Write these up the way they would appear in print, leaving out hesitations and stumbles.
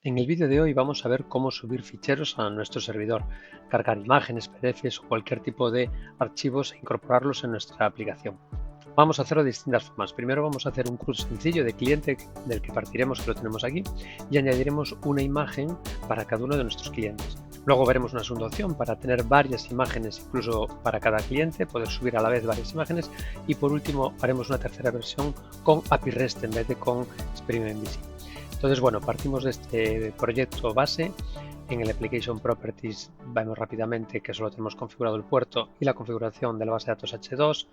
En el vídeo de hoy vamos a ver cómo subir ficheros a nuestro servidor, cargar imágenes, PDFs o cualquier tipo de archivos e incorporarlos en nuestra aplicación. Vamos a hacerlo de distintas formas. Primero vamos a hacer un CRUD sencillo de cliente del que partiremos, que lo tenemos aquí, y añadiremos una imagen para cada uno de nuestros clientes. Luego veremos una segunda opción para tener varias imágenes, incluso para cada cliente, poder subir a la vez varias imágenes. Y por último haremos una tercera versión con API REST en vez de con Stream MVC. Entonces, bueno, partimos de este proyecto base. En el Application Properties vemos rápidamente que solo tenemos configurado el puerto y la configuración de la base de datos H2.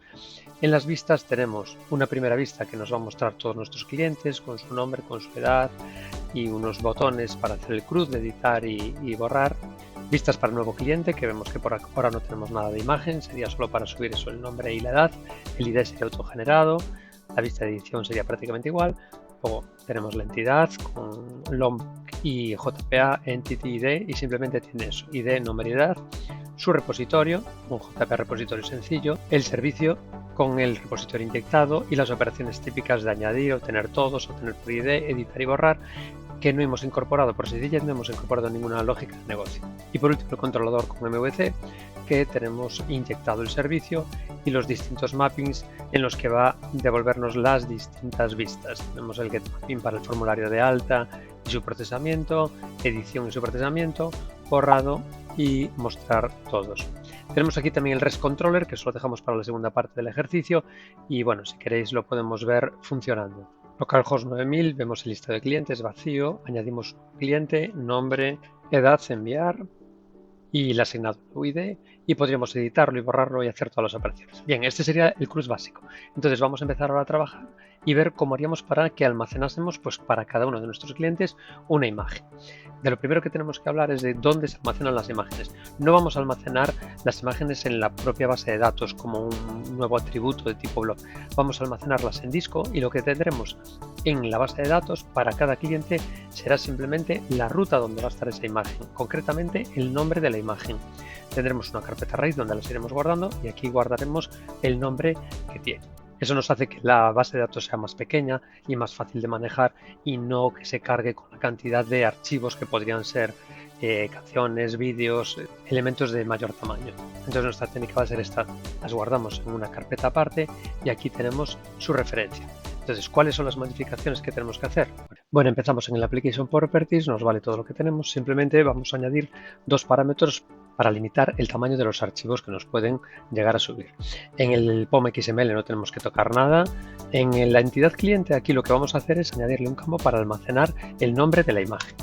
En las vistas tenemos una primera vista que nos va a mostrar todos nuestros clientes con su nombre, con su edad y unos botones para hacer el CRUD, de editar y borrar. Vistas para el nuevo cliente, que vemos que por ahora no tenemos nada de imagen, sería solo para subir eso, el nombre y la edad. El ID sería autogenerado, la vista de edición sería prácticamente igual. Luego tenemos la entidad con LOMP y JPA Entity ID y simplemente tiene eso, ID, nombre y edad, su repositorio, un JPA repositorio sencillo, el servicio con el repositorio inyectado y las operaciones típicas de añadir, obtener todos, obtener por ID, editar y borrar, que no hemos incorporado por sencillez, no hemos incorporado ninguna lógica de negocio. Y por último el controlador con MVC, que tenemos inyectado el servicio y los distintos mappings en los que va a devolvernos las distintas vistas. Tenemos el getMapping para el formulario de alta y su procesamiento, edición y su procesamiento, borrado y mostrar todos. Tenemos aquí también el REST Controller, que eso lo dejamos para la segunda parte del ejercicio y bueno, si queréis lo podemos ver funcionando. Localhost 9000, vemos el listado de clientes vacío, añadimos cliente, nombre, edad, enviar y el asignado UID y podríamos editarlo y borrarlo y hacer todas las operaciones. Bien, este sería el CRUD básico. Entonces vamos a empezar ahora a trabajar y ver cómo haríamos para que almacenásemos pues para cada uno de nuestros clientes una imagen. De lo primero que tenemos que hablar es de dónde se almacenan las imágenes. No vamos a almacenar las imágenes en la propia base de datos como un nuevo atributo de tipo blog. Vamos a almacenarlas en disco y lo que tendremos en la base de datos para cada cliente será simplemente la ruta donde va a estar esa imagen, concretamente el nombre de la imagen. Tendremos una carpeta raíz donde las iremos guardando y aquí guardaremos el nombre que tiene. Eso nos hace que la base de datos sea más pequeña y más fácil de manejar y no que se cargue con la cantidad de archivos que podrían ser canciones, vídeos, elementos de mayor tamaño. Entonces nuestra técnica va a ser esta, las guardamos en una carpeta aparte y aquí tenemos su referencia. Entonces, ¿cuáles son las modificaciones que tenemos que hacer? Bueno, empezamos en el Application Properties, nos vale todo lo que tenemos, simplemente vamos a añadir dos parámetros para limitar el tamaño de los archivos que nos pueden llegar a subir. En el POM XML no tenemos que tocar nada. En la entidad cliente aquí lo que vamos a hacer es añadirle un campo para almacenar el nombre de la imagen.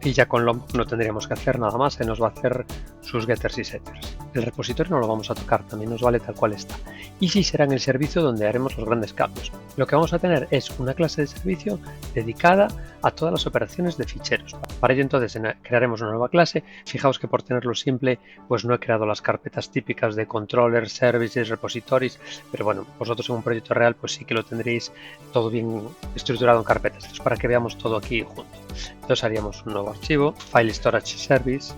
Y ya con LOMP no tendríamos que hacer nada más, se nos va a hacer sus getters y setters. El repositorio no lo vamos a tocar, también nos vale tal cual está. Y sí será en el servicio donde haremos los grandes cambios. Lo que vamos a tener es una clase de servicio dedicada a todas las operaciones de ficheros. Para ello entonces crearemos una nueva clase. Fijaos que por tenerlo simple pues no he creado las carpetas típicas de controllers, services, repositories, pero bueno, vosotros en un proyecto real pues sí que lo tendréis todo bien estructurado en carpetas. Esto es para que veamos todo aquí junto. Entonces haríamos un nuevo archivo, File Storage Service,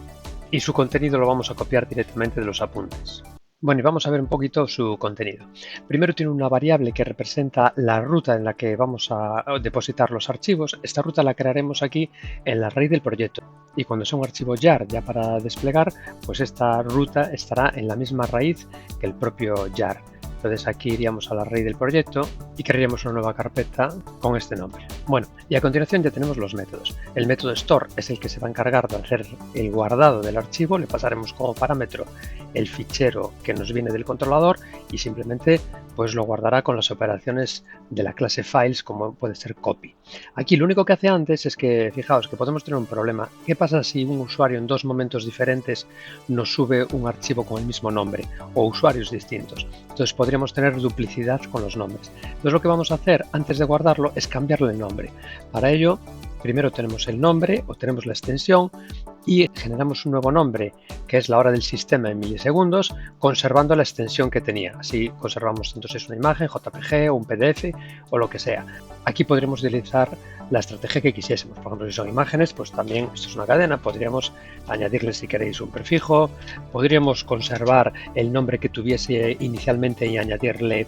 y su contenido lo vamos a copiar directamente de los apuntes. Bueno, y vamos a ver un poquito su contenido. Primero tiene una variable que representa la ruta en la que vamos a depositar los archivos. Esta ruta la crearemos aquí en la raíz del proyecto. Y cuando sea un archivo jar ya para desplegar, pues esta ruta estará en la misma raíz que el propio jar. Entonces aquí iríamos a la raíz del proyecto y crearíamos una nueva carpeta con este nombre. Bueno, y a continuación ya tenemos los métodos. El método store es el que se va a encargar de hacer el guardado del archivo. Le pasaremos como parámetro el fichero que nos viene del controlador y simplemente pues lo guardará con las operaciones de la clase files como puede ser copy. Aquí lo único que hace antes es que, fijaos, que podemos tener un problema. ¿Qué pasa si un usuario en dos momentos diferentes nos sube un archivo con el mismo nombre o usuarios distintos? Entonces podríamos tener duplicidad con los nombres. Entonces lo que vamos a hacer antes de guardarlo es cambiarle el nombre. Para ello, primero tenemos el nombre o tenemos la extensión y generamos un nuevo nombre que es la hora del sistema en milisegundos conservando la extensión que tenía. Así conservamos entonces una imagen, JPG o un PDF o lo que sea. Aquí podremos utilizar la estrategia que quisiésemos. Por ejemplo, si son imágenes, pues también esto es una cadena, podríamos añadirle si queréis un prefijo, podríamos conservar el nombre que tuviese inicialmente y añadirle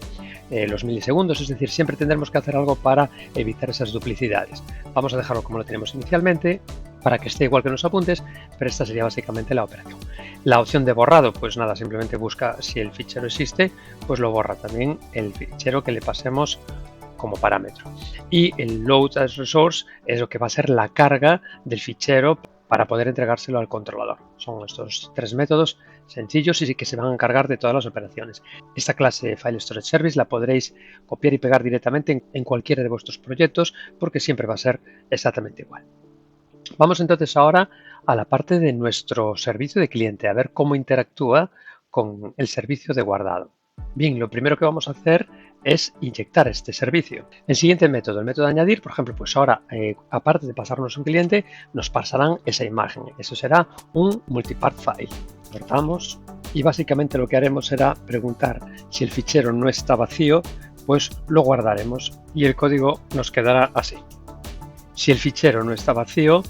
los milisegundos, es decir, siempre tendremos que hacer algo para evitar esas duplicidades. Vamos a dejarlo como lo tenemos inicialmente para que esté igual que en los apuntes, pero esta sería básicamente la operación. La opción de borrado, pues nada, simplemente busca si el fichero existe, pues lo borra también el fichero que le pasemos como parámetro. Y el load as resource es lo que va a ser la carga del fichero para poder entregárselo al controlador. Son estos tres métodos sencillos y que se van a encargar de todas las operaciones. Esta clase File Storage Service la podréis copiar y pegar directamente en cualquiera de vuestros proyectos porque siempre va a ser exactamente igual. Vamos entonces ahora a la parte de nuestro servicio de cliente, a ver cómo interactúa con el servicio de guardado. Bien, lo primero que vamos a hacer es inyectar este servicio. El siguiente método, el método de añadir, por ejemplo, pues ahora, aparte de pasarnos un cliente, nos pasarán esa imagen. Eso será un multipart file. Cortamos y básicamente lo que haremos será preguntar si el fichero no está vacío, pues lo guardaremos y el código nos quedará así. Si el fichero no está vacío,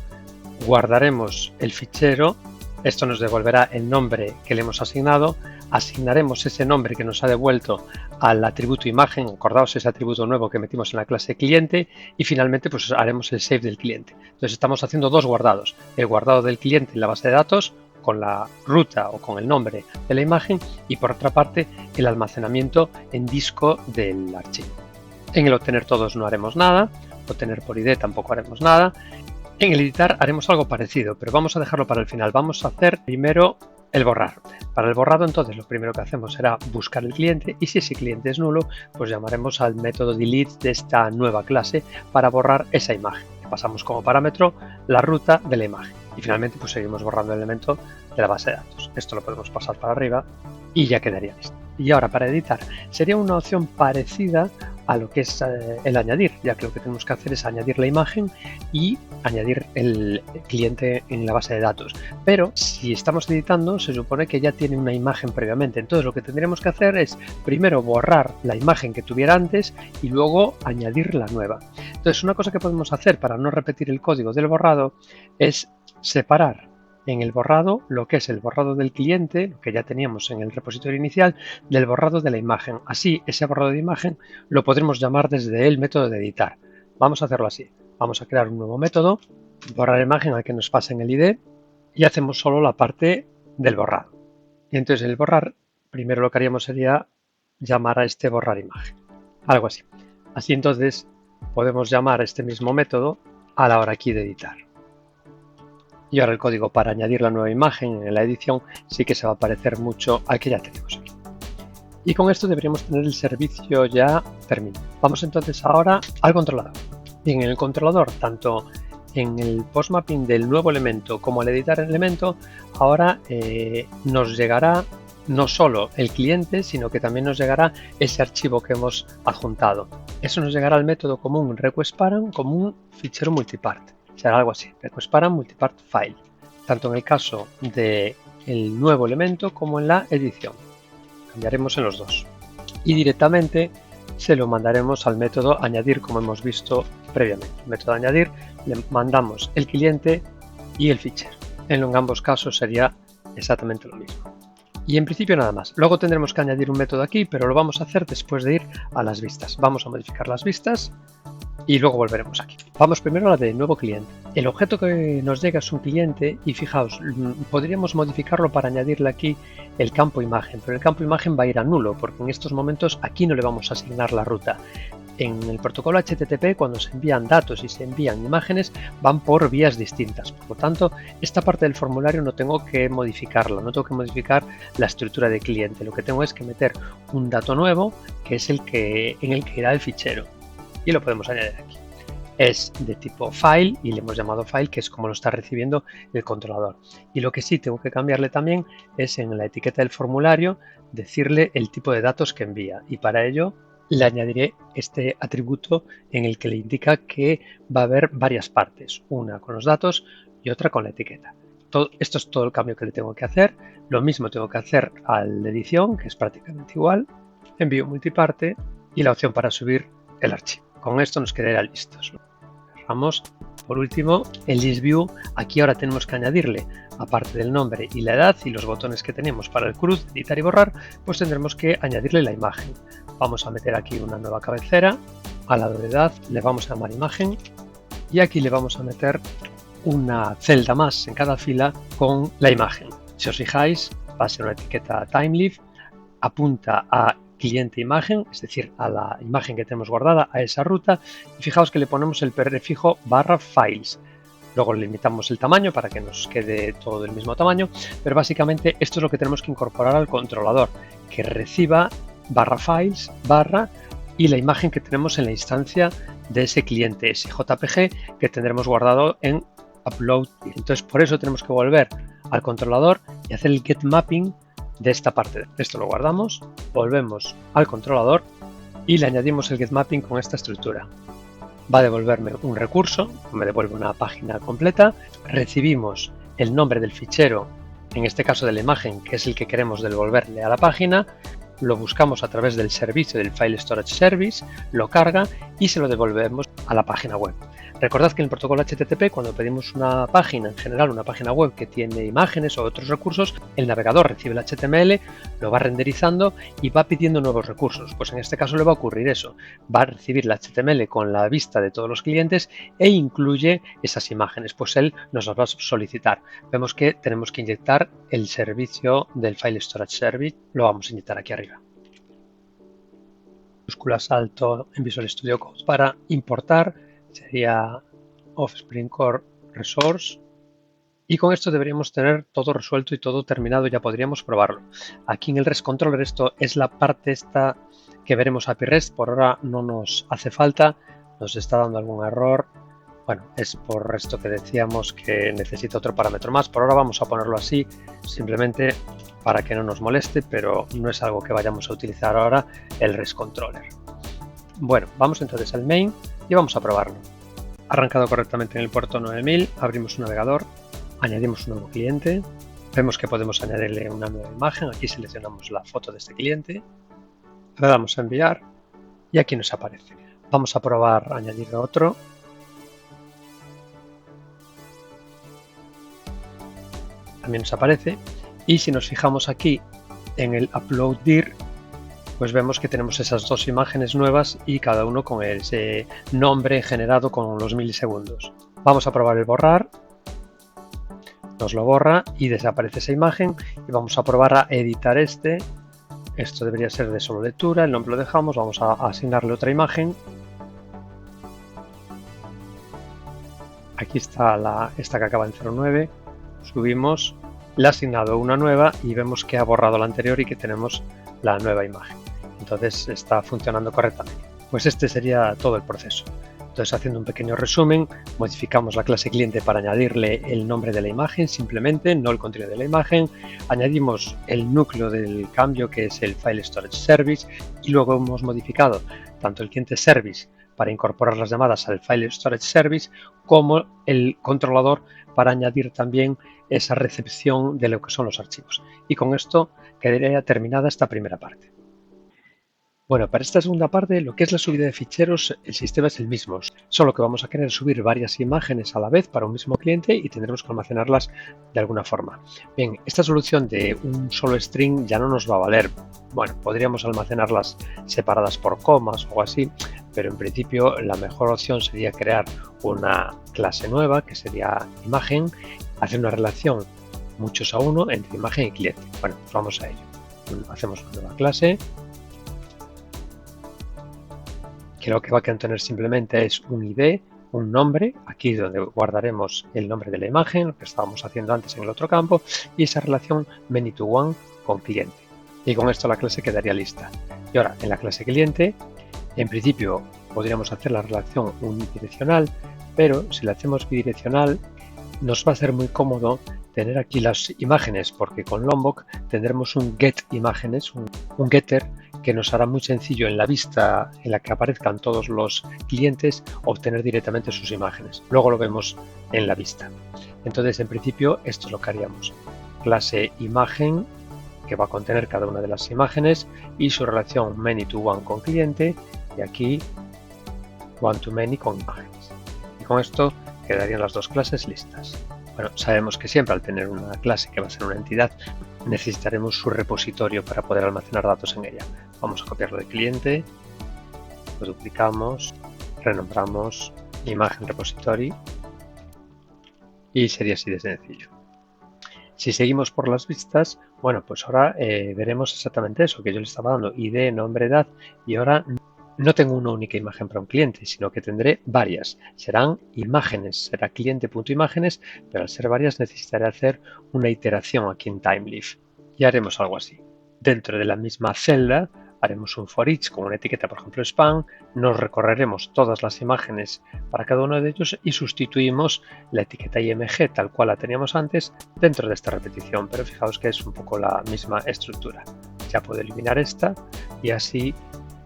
guardaremos el fichero. Esto nos devolverá el nombre que le hemos asignado. Asignaremos ese nombre que nos ha devuelto al atributo imagen, acordaos ese atributo nuevo que metimos en la clase cliente, y finalmente pues haremos el save del cliente. Entonces estamos haciendo dos guardados, el guardado del cliente en la base de datos con la ruta o con el nombre de la imagen y por otra parte el almacenamiento en disco del archivo. En el obtener todos no haremos nada, obtener por ID tampoco haremos nada. En el editar haremos algo parecido, pero vamos a dejarlo para el final. Vamos a hacer primero el borrar. Para el borrado entonces lo primero que hacemos será buscar el cliente y si ese cliente es nulo pues llamaremos al método delete de esta nueva clase para borrar esa imagen. Le pasamos como parámetro la ruta de la imagen y finalmente pues seguimos borrando el elemento de la base de datos. Esto lo podemos pasar para arriba y ya quedaría listo. Y ahora para editar sería una opción parecida a lo que es el añadir, ya que lo que tenemos que hacer es añadir la imagen y añadir el cliente en la base de datos. Pero si estamos editando, se supone que ya tiene una imagen previamente. Entonces lo que tendríamos que hacer es primero borrar la imagen que tuviera antes y luego añadir la nueva. Entonces una cosa que podemos hacer para no repetir el código del borrado es separar en el borrado lo que es el borrado del cliente, lo que ya teníamos en el repositorio inicial, del borrado de la imagen. Así, ese borrado de imagen lo podremos llamar desde el método de editar. Vamos a hacerlo así. Vamos a crear un nuevo método, borrar imagen al que nos pasen el ID y hacemos solo la parte del borrado. Y entonces en el borrar, primero lo que haríamos sería llamar a este borrar imagen. Algo así. Así entonces podemos llamar a este mismo método a la hora aquí de editar. Y ahora el código para añadir la nueva imagen en la edición sí que se va a parecer mucho al que ya tenemos aquí. Y con esto deberíamos tener el servicio ya terminado. Vamos entonces ahora al controlador. Bien, en el controlador, tanto en el postmapping del nuevo elemento como al editar el elemento, ahora nos llegará no solo el cliente, sino que también nos llegará ese archivo que hemos adjuntado. Eso nos llegará al método común request_param como un fichero multipart. Será algo así, request_param multipart file, tanto en el caso del nuevo elemento como en la edición. Cambiaremos en los dos. Y directamente se lo mandaremos al método añadir como hemos visto previamente. El método añadir le mandamos el cliente y el fichero. En ambos casos sería exactamente lo mismo. Y en principio nada más. Luego tendremos que añadir un método aquí, pero lo vamos a hacer después de ir a las vistas. Vamos a modificar las vistas y luego volveremos aquí. Vamos primero a la de nuevo cliente. El objeto que nos llega es un cliente y fijaos, podríamos modificarlo para añadirle aquí el campo imagen, pero el campo imagen va a ir a nulo porque en estos momentos aquí no le vamos a asignar la ruta. En el protocolo HTTP, cuando se envían datos y se envían imágenes, van por vías distintas. Por lo tanto, esta parte del formulario no tengo que modificarla, no tengo que modificar la estructura de cliente. Lo que tengo es que meter un dato nuevo, que es en el que irá el fichero. Y lo podemos añadir aquí. Es de tipo file y le hemos llamado file, que es como lo está recibiendo el controlador. Y lo que sí tengo que cambiarle también es en la etiqueta del formulario decirle el tipo de datos que envía. Y para ello le añadiré este atributo en el que le indica que va a haber varias partes, una con los datos y otra con la etiqueta. Esto es todo el cambio que le tengo que hacer. Lo mismo tengo que hacer al de edición, que es prácticamente igual. Envío multiparte y la opción para subir el archivo. Con esto nos quedará listos. Cerramos. Por último, el list view. Aquí ahora tenemos que añadirle, aparte del nombre y la edad y los botones que tenemos para el cruz, editar y borrar, pues tendremos que añadirle la imagen. Vamos a meter aquí una nueva cabecera. Al lado de edad le vamos a llamar imagen y aquí le vamos a meter una celda más en cada fila con la imagen. Si os fijáis, va a ser una etiqueta TimeLive, apunta a cliente imagen, es decir, a la imagen que tenemos guardada, a esa ruta, y fijaos que le ponemos el prefijo /files. Luego limitamos el tamaño para que nos quede todo del mismo tamaño, pero básicamente esto es lo que tenemos que incorporar al controlador, que reciba /files, y la imagen que tenemos en la instancia de ese cliente, ese JPG que tendremos guardado en upload. Entonces por eso tenemos que volver al controlador y hacer el get mapping de esta parte. Esto lo guardamos, volvemos al controlador y le añadimos el get mapping con esta estructura. Va a devolverme un recurso, me devuelve una página completa, recibimos el nombre del fichero, en este caso de la imagen, que es el que queremos devolverle a la página, lo buscamos a través del servicio del File Storage Service, lo carga y se lo devolvemos a la página web. Recordad que en el protocolo HTTP, cuando pedimos una página, en general una página web que tiene imágenes o otros recursos, el navegador recibe el HTML, lo va renderizando y va pidiendo nuevos recursos. Pues en este caso le va a ocurrir eso. Va a recibir el HTML con la vista de todos los clientes e incluye esas imágenes. Pues él nos las va a solicitar. Vemos que tenemos que inyectar el servicio del File Storage Service. Lo vamos a inyectar aquí arriba. Mayúsculas alto en Visual Studio Code para importar. Sería Offspring Core Resource, y con esto deberíamos tener todo resuelto y todo terminado. Ya podríamos probarlo. Aquí en el REST Controller, esto es la parte esta que veremos API REST. Por ahora no nos hace falta, nos está dando algún error. Bueno, es por esto que decíamos que necesita otro parámetro más. Por ahora vamos a ponerlo así, simplemente para que no nos moleste, pero no es algo que vayamos a utilizar ahora el REST Controller. Bueno, vamos entonces al main y vamos a probarlo. Arrancado correctamente en el puerto 9000, abrimos un navegador, añadimos un nuevo cliente, vemos que podemos añadirle una nueva imagen. Aquí seleccionamos la foto de este cliente, le damos a enviar y aquí nos aparece. Vamos a probar añadir otro. También nos aparece, y si nos fijamos aquí en el upload dir, pues vemos que tenemos esas dos imágenes nuevas y cada uno con ese nombre generado con los milisegundos. Vamos a probar el borrar, nos lo borra y desaparece esa imagen, y vamos a probar a editar este. Esto debería ser de solo lectura, el nombre lo dejamos, vamos a asignarle otra imagen. Aquí está esta que acaba en 09, subimos, le ha asignado una nueva y vemos que ha borrado la anterior y que tenemos la nueva imagen. Entonces está funcionando correctamente. Pues este sería todo el proceso. Entonces, haciendo un pequeño resumen, modificamos la clase cliente para añadirle el nombre de la imagen, simplemente, no el contenido de la imagen. Añadimos el núcleo del cambio, que es el File Storage Service, y luego hemos modificado tanto el cliente Service para incorporar las llamadas al File Storage Service, como el controlador para añadir también esa recepción de lo que son los archivos. Y con esto quedaría terminada esta primera parte. Bueno, para esta segunda parte, lo que es la subida de ficheros, el sistema es el mismo, solo que vamos a querer subir varias imágenes a la vez para un mismo cliente y tendremos que almacenarlas de alguna forma. Bien, esta solución de un solo string ya no nos va a valer. Bueno, podríamos almacenarlas separadas por comas o así, pero en principio la mejor opción sería crear una clase nueva, que sería imagen, hacer una relación muchos a uno entre imagen y cliente. Bueno, pues vamos a ello. Hacemos una nueva clase. Que lo que va a contener simplemente es un ID, un nombre, aquí donde guardaremos el nombre de la imagen, lo que estábamos haciendo antes en el otro campo, y esa relación many to one con cliente. Y con esto la clase quedaría lista. Y ahora, en la clase cliente, en principio podríamos hacer la relación unidireccional, pero si la hacemos bidireccional, nos va a ser muy cómodo tener aquí las imágenes, porque con Lombok tendremos un get imágenes, un getter, que nos hará muy sencillo en la vista en la que aparezcan todos los clientes obtener directamente sus imágenes. Luego lo vemos en la vista. Entonces, en principio, esto es lo que haríamos. Clase imagen, que va a contener cada una de las imágenes y su relación many to one con cliente, y aquí one to many con imágenes. Y con esto quedarían las dos clases listas. Bueno, sabemos que siempre al tener una clase que va a ser una entidad, necesitaremos su repositorio para poder almacenar datos en ella. Vamos a copiarlo de cliente, lo duplicamos, renombramos imagen repository y sería así de sencillo. Si seguimos por las vistas, bueno, pues ahora veremos exactamente eso, que yo le estaba dando ID, nombre, edad, y ahora no tengo una única imagen para un cliente, sino que tendré varias. Serán imágenes, será cliente.imágenes, pero al ser varias necesitaré hacer una iteración aquí en TimeLeaf. Y haremos algo así. Dentro de la misma celda haremos un for each con una etiqueta, por ejemplo, spam, nos recorreremos todas las imágenes para cada uno de ellos y sustituimos la etiqueta img tal cual la teníamos antes dentro de esta repetición, pero fijaos que es un poco la misma estructura. Ya puedo eliminar esta y así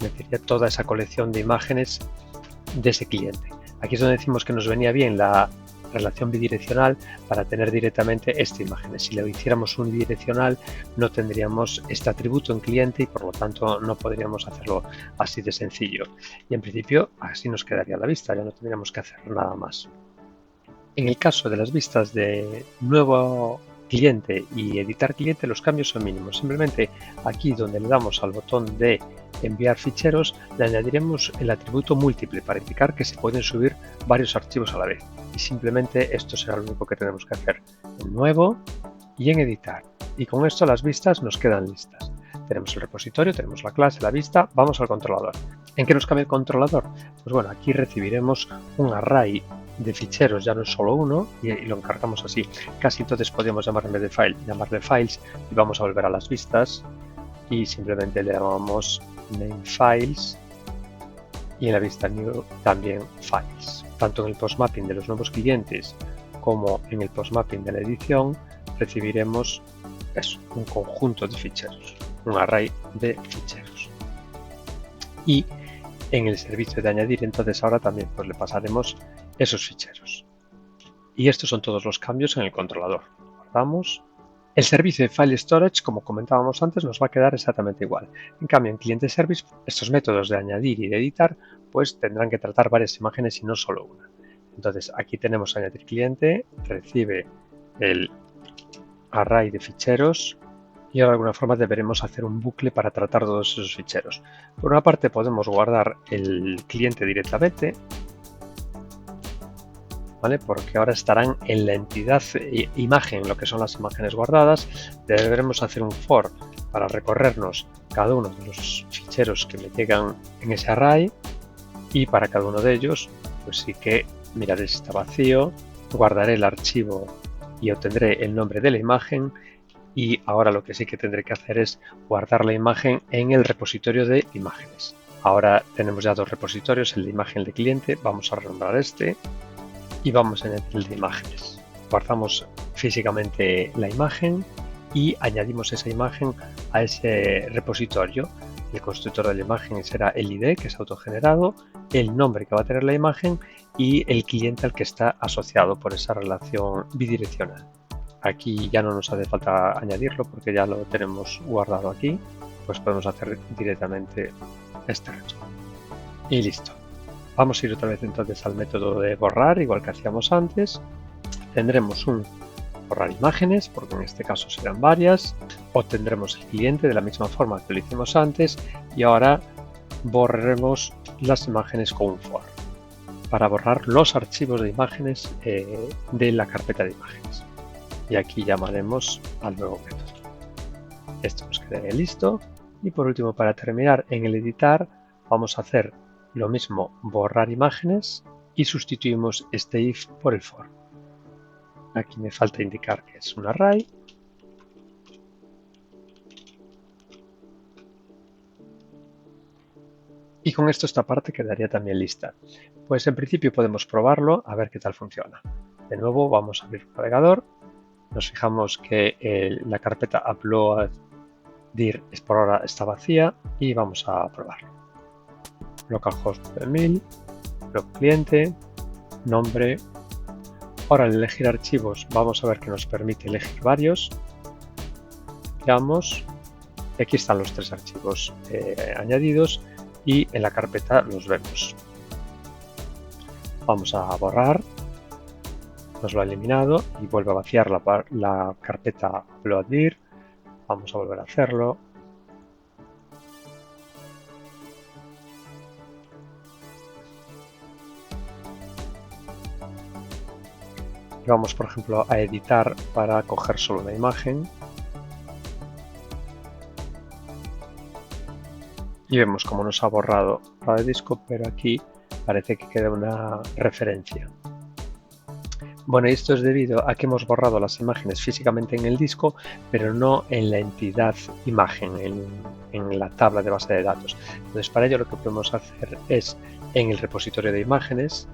metería toda esa colección de imágenes de ese cliente. Aquí es donde decimos que nos venía bien la relación bidireccional para tener directamente esta imagen. Si lo hiciéramos unidireccional no tendríamos este atributo en cliente y por lo tanto no podríamos hacerlo así de sencillo. Y en principio así nos quedaría la vista, ya no tendríamos que hacer nada más. En el caso de las vistas de nuevo cliente y editar cliente, los cambios son mínimos. Simplemente aquí donde le damos al botón de enviar ficheros, le añadiremos el atributo múltiple para indicar que se pueden subir varios archivos a la vez. Y simplemente esto será lo único que tenemos que hacer en nuevo y en editar. Y con esto las vistas nos quedan listas. Tenemos el repositorio, tenemos la clase, la vista, vamos al controlador. ¿En qué nos cambia el controlador? Pues bueno, aquí recibiremos un array de ficheros, ya no es solo uno, y lo encargamos así. Casi entonces podríamos llamar en vez de file, llamarle files y vamos a volver a las vistas y simplemente le llamamos name files y en la vista new también files. Tanto en el postmapping de los nuevos clientes como en el postmapping de la edición recibiremos eso, un conjunto de ficheros, un array de ficheros. Y en el servicio de añadir, entonces ahora también pues le pasaremos esos ficheros. Y estos son todos los cambios en el controlador. Guardamos. El servicio de File Storage, como comentábamos antes, nos va a quedar exactamente igual. En cambio, en Cliente Service, estos métodos de añadir y de editar, pues tendrán que tratar varias imágenes y no solo una. Entonces, aquí tenemos añadir cliente, recibe el array de ficheros y ahora de alguna forma deberemos hacer un bucle para tratar todos esos ficheros. Por una parte podemos guardar el cliente directamente, ¿vale? Porque ahora estarán en la entidad imagen, lo que son las imágenes guardadas. Deberemos hacer un for para recorrernos cada uno de los ficheros que me llegan en ese array y para cada uno de ellos pues sí que miraré si está vacío, guardaré el archivo y obtendré el nombre de la imagen. Y ahora lo que sí que tendré que hacer es guardar la imagen en el repositorio de imágenes. Ahora tenemos ya dos repositorios, el de imagen de cliente, vamos a renombrar este y vamos en el de imágenes. Guardamos físicamente la imagen y añadimos esa imagen a ese repositorio. El constructor de la imagen será el ID, que es autogenerado, el nombre que va a tener la imagen y el cliente al que está asociado por esa relación bidireccional. Aquí ya no nos hace falta añadirlo porque ya lo tenemos guardado aquí, pues podemos hacer directamente este retorno. Y listo. Vamos a ir otra vez entonces al método de borrar, igual que hacíamos antes. Tendremos un borrar imágenes, porque en este caso serán varias. Obtendremos el cliente de la misma forma que lo hicimos antes y ahora borraremos las imágenes con un for para borrar los archivos de imágenes de la carpeta de imágenes. Y aquí llamaremos al nuevo método. Esto nos quedaría listo. Y por último, para terminar, en el editar vamos a hacer lo mismo, borrar imágenes y sustituimos este if por el for. Aquí me falta indicar que es un array. Y con esto esta parte quedaría también lista. Pues en principio podemos probarlo a ver qué tal funciona. De nuevo vamos a abrir el navegador. Nos fijamos que la carpeta upload.dir por ahora está vacía y vamos a probarlo. Localhost 9000, blog cliente, nombre. Ahora al elegir archivos vamos a ver que nos permite elegir varios. Veamos. Aquí están los tres archivos añadidos y en la carpeta los vemos. Vamos a borrar. Nos lo ha eliminado y vuelve a vaciar la carpeta upload.dir. Vamos a volver a hacerlo. Y vamos, por ejemplo, a editar para coger solo una imagen. Y vemos cómo nos ha borrado la de disco, pero aquí parece que queda una referencia. Bueno, y esto es debido a que hemos borrado las imágenes físicamente en el disco, pero no en la entidad imagen, en la tabla de base de datos. Entonces, para ello lo que podemos hacer es, en el repositorio de imágenes,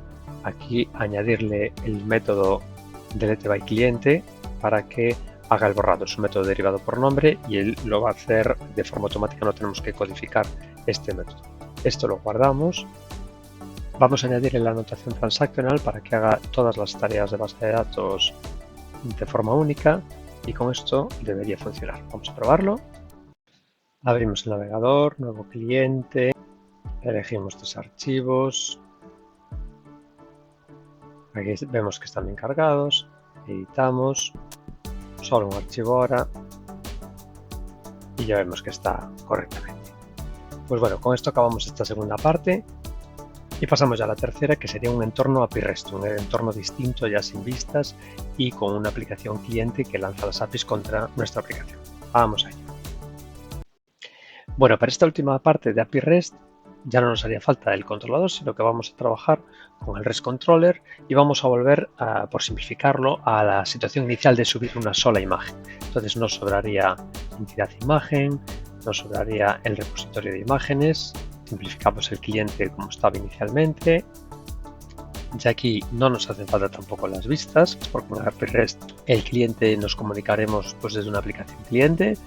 aquí añadirle el método deleteByCliente para que haga el borrado. Es un método derivado por nombre y él lo va a hacer de forma automática, no tenemos que codificar este método. Esto lo guardamos. Vamos a añadir la anotación transaccional para que haga todas las tareas de base de datos de forma única y con esto debería funcionar. Vamos a probarlo. Abrimos el navegador, nuevo cliente, elegimos tres archivos. Aquí vemos que están bien cargados, editamos, solo un archivo ahora y ya vemos que está correctamente. Pues bueno, con esto acabamos esta segunda parte. Y pasamos ya a la tercera, que sería un entorno API REST, un entorno distinto ya sin vistas y con una aplicación cliente que lanza las APIs contra nuestra aplicación. Vamos allá. Bueno, para esta última parte de API REST ya no nos haría falta el controlador, sino que vamos a trabajar con el REST Controller y vamos a volver, por simplificarlo, a la situación inicial de subir una sola imagen. Entonces nos sobraría entidad imagen, nos sobraría el repositorio de imágenes, simplificamos el cliente como estaba inicialmente. Ya aquí no nos hacen falta tampoco las vistas, porque con API REST el cliente nos comunicaremos pues desde una aplicación cliente,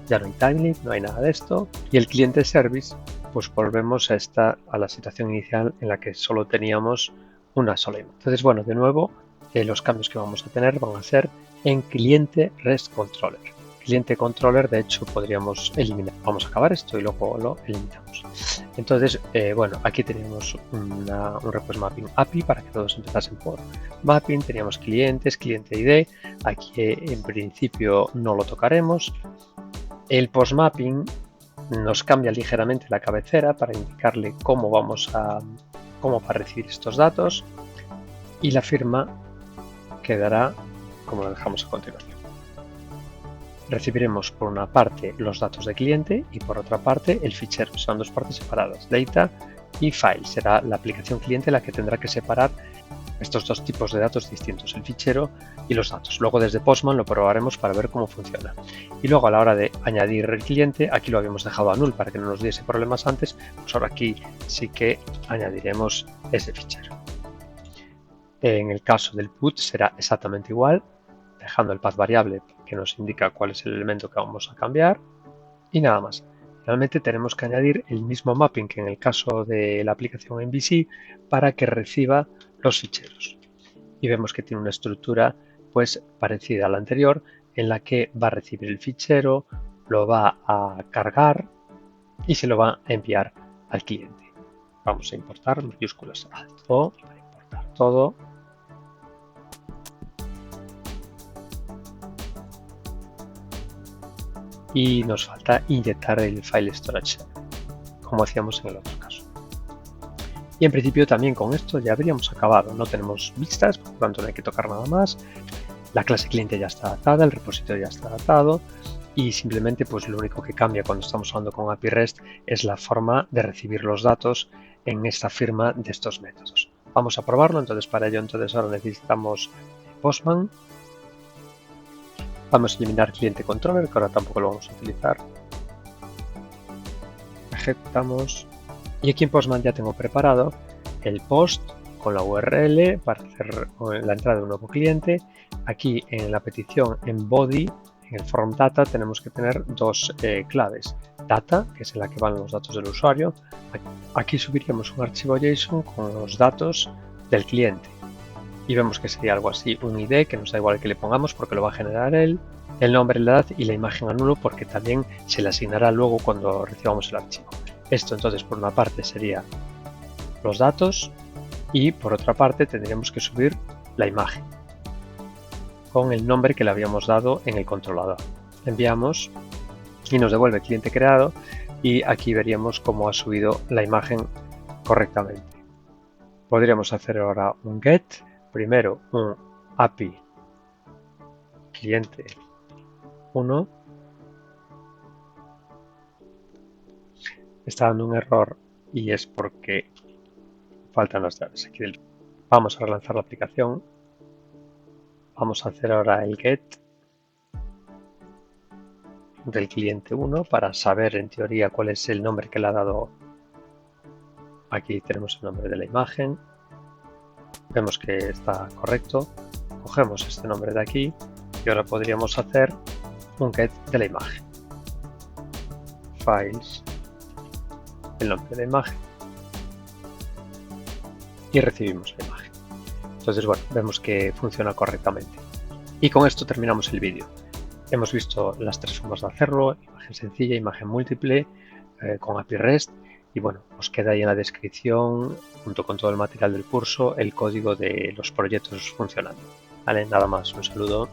ya no hay timelink, no hay nada de esto, y el cliente service pues volvemos a la situación inicial en la que solo teníamos una sola imagen. Entonces, bueno, de nuevo los cambios que vamos a tener van a ser en cliente REST Controller. Cliente controller, de hecho, podríamos eliminar. Vamos a acabar esto y luego lo eliminamos. Entonces, bueno, aquí teníamos un request mapping API para que todos empezasen por mapping. Teníamos clientes, cliente ID. Aquí en principio no lo tocaremos. El post mapping nos cambia ligeramente la cabecera para indicarle cómo va a recibir estos datos. Y la firma quedará como lo dejamos a continuación. Recibiremos por una parte los datos de cliente y por otra parte el fichero. Serán dos partes separadas, data y file. Será la aplicación cliente la que tendrá que separar estos dos tipos de datos distintos, el fichero y los datos. Luego desde Postman lo probaremos para ver cómo funciona. Y luego a la hora de añadir el cliente, aquí lo habíamos dejado a null para que no nos diese problemas antes, pues ahora aquí sí que añadiremos ese fichero. En el caso del put será exactamente igual, dejando el path variable que nos indica cuál es el elemento que vamos a cambiar y nada más. Realmente tenemos que añadir el mismo mapping que en el caso de la aplicación MVC para que reciba los ficheros. Y vemos que tiene una estructura pues parecida a la anterior en la que va a recibir el fichero, lo va a cargar y se lo va a enviar al cliente. Vamos a importar mayúsculas alt O para importar todo. Y nos falta inyectar el file storage como hacíamos en el otro caso. Y en principio también con esto ya habríamos acabado. No tenemos vistas, por lo tanto no hay que tocar nada más. La clase cliente ya está adaptada, el repositorio ya está adaptado y simplemente pues lo único que cambia cuando estamos hablando con API REST es la forma de recibir los datos en esta firma de estos métodos. Vamos a probarlo, entonces para ello ahora necesitamos Postman. Vamos a eliminar cliente controller, que ahora tampoco lo vamos a utilizar. Ejecutamos. Y aquí en Postman ya tengo preparado el post con la URL para hacer la entrada de un nuevo cliente. Aquí en la petición en body, en el form data, tenemos que tener dos claves. Data, que es en la que van los datos del usuario. Aquí subiríamos un archivo JSON con los datos del cliente. Y vemos que sería algo así, un ID, que nos da igual que le pongamos porque lo va a generar él, el nombre, la edad y la imagen a nulo porque también se le asignará luego cuando recibamos el archivo. Esto entonces por una parte sería los datos y por otra parte tendríamos que subir la imagen con el nombre que le habíamos dado en el controlador. Enviamos y nos devuelve cliente creado y aquí veríamos cómo ha subido la imagen correctamente. Podríamos hacer ahora un get. Primero un API cliente 1 está dando un error y es porque faltan las llaves aquí del... Vamos a relanzar la aplicación. Vamos a hacer ahora el get del cliente 1 para saber en teoría cuál es el nombre que le ha dado. Aquí tenemos el nombre de la imagen. Vemos que está correcto. Cogemos este nombre de aquí y ahora podríamos hacer un get de la imagen. Files, el nombre de la imagen y recibimos la imagen. Entonces, bueno, vemos que funciona correctamente. Y con esto terminamos el vídeo. Hemos visto las tres formas de hacerlo: imagen sencilla, imagen múltiple, con API REST. Y bueno, os queda ahí en la descripción, junto con todo el material del curso, el código de los proyectos funcionando. Vale, nada más, un saludo.